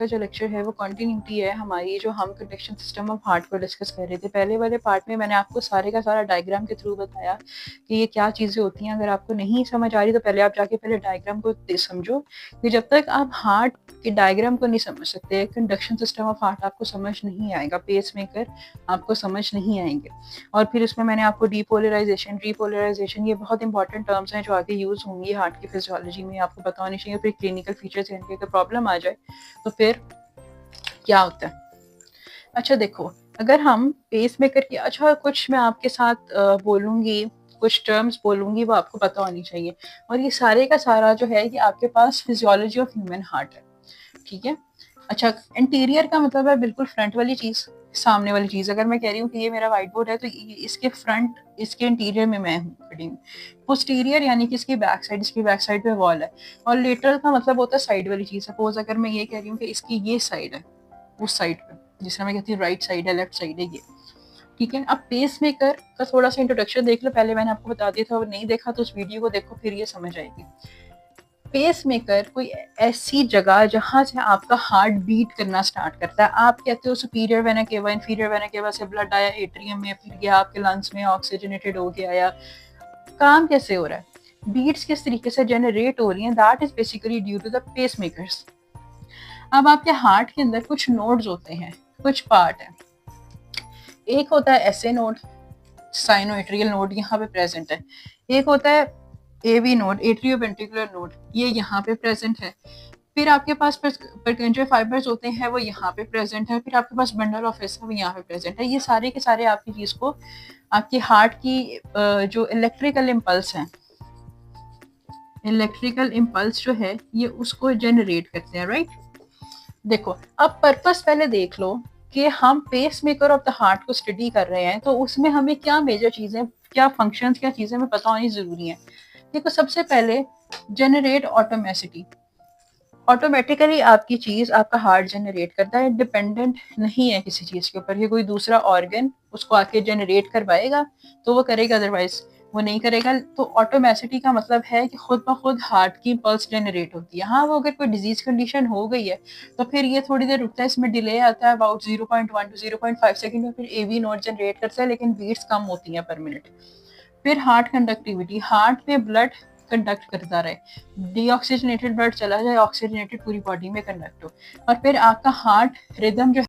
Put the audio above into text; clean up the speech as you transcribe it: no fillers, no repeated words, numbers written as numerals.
का जो लेक्चर है वो कंटिन्यूटी है हमारी, जो हम कंडक्शन सिस्टम ऑफ हार्ट को डिस्कस कर रहे थे। पहले वाले पार्ट में मैंने आपको सारे का सारा डायग्राम के थ्रू बताया कि ये क्या चीज़ें होती हैं। अगर आपको नहीं समझ आ रही तो पहले आप जाके पहले डायग्राम को समझो, कि जब तक आप हार्ट के डायग्राम को नहीं समझ सकते, कंडक्शन सिस्टम ऑफ हार्ट आपको समझ नहीं आएगा, पेस मेकर आपको समझ नहीं आएंगे। और फिर इसमें मैंने आपको डीपोलराइजेशन, रीपोलराइजेशन, ये बहुत इंपॉर्टेंट टर्म्स हैं जो आगे यूज़ होंगी हार्ट की फिजियोलॉजी में, आपको पता होनी चाहिए। फिर क्लिनिकल फीचर्स इनके अगर प्रॉब्लम आ जाए तो फिर क्या होता है। अच्छा देखो, अगर हम पेस मेकर की, अच्छा कुछ मैं आपके साथ बोलूँगी, कुछ टर्म्स बोलूँगी वो आपको पता होनी चाहिए। और ये सारे का सारा जो है कि आपके पास फिजियोलॉजी ऑफ ह्यूमन हार्ट है, ठीक है। अच्छा, इंटीरियर का मतलब है बिल्कुल फ्रंट वाली चीज़, सामने वाली चीज़। अगर मैं कह रही हूँ कि ये मेरा व्हाइट बोर्ड है तो इसके फ्रंट, इसके इंटीरियर में मैं हूँ खड़ी हूँ। पोस्टीरियर यानी कि इसकी बैक साइड, इसकी बैक साइड पे वॉल है। और लेटरल का मतलब होता है साइड वाली चीज़। सपोज अगर मैं ये कह रही हूँ कि इसकी ये साइड है, उस साइड पे, जिसमें मैं कहती हूँ राइट साइड है, लेफ्ट साइड है, ये ठीक है। अब पेस मेकर का थोड़ा सा इंट्रोडक्शन देख लो, पहले मैंने आपको बता दिया था, अगर नहीं देखा तो उस वीडियो को देखो, फिर ये समझ आएगी। पेस मेकर कोई ऐसी जगह जहां से आपका हार्ट बीट करना स्टार्ट करता है। आप कहते हो superior vena cava, inferior vena cava से ब्लड आया एट्रियम में, फिर गया आपके लंग्स में, ऑक्सीजनेटेड हो गया, या काम कैसे हो रहा है, बीट्स किस तरीके से जनरेट हो रही हैं, that is basically due to the pacemakers. अब आपके हार्ट के अंदर कुछ नोड्स होते हैं, कुछ पार्ट है। एक होता है एसए नोड, साइनोएट्रियल नोड यहाँ पे प्रेजेंट है। एक होता है एवी नोड, एट्रियोवेंट्रिकुलर नोड, ये यहाँ पे प्रेजेंट है। फिर आपके पास परकेंडियल फाइबर्स होते हैं, वो यहाँ पे प्रेजेंट है। फिर आपके पास बंडल ऑफ एसा वो यहाँ पे प्रेजेंट है। ये सारे के सारे आपकी चीज को, आपकी हार्ट की जो इलेक्ट्रिकल इम्पल्स हैं, इलेक्ट्रिकल इम्पल्स जो है ये उसको जनरेट करते हैं, राइट। देखो, अब पर्पस पहले देख लो कि हम pacemaker of the heart को स्टडी कर रहे हैं, तो उसमें हमें क्या मेजर चीजें, क्या फंक्शंस, क्या चीजें हमें पता होनी जरूरी है। देखो, सबसे पहले जनरेट ऑटोमेसिटी, ऑटोमेटिकली आपकी चीज, आपका हार्ट जनरेट करता है, डिपेंडेंट नहीं है किसी चीज के ऊपर कि कोई दूसरा ऑर्गन उसको आके जनरेट करवाएगा तो वो करेगा, अदरवाइज वो नहीं करेगा। तो ऑटोमेसिटी का मतलब है कि खुद ब खुद हार्ट की पल्स जनरेट होती है। हाँ, वो अगर कोई डिजीज कंडीशन हो गई है तो फिर ये थोड़ी देर रुकता है, इसमें डिले आता है अबाउट 0.1 to 0.5 सेकंड में, फिर एवी नोट जनरेट करता है, लेकिन बीट्स कम होती हैं पर मिनट। फिर हार्ट कंडक्टिविटी, हार्ट में ब्लड कंडक्ट करता रहे, डीऑक्सीजनेटेड ब्लड चला जाए, ऑक्सीजनेटेड पूरी बॉडी में कंडक्ट हो। और फिर आपका हार्ट रिदम जो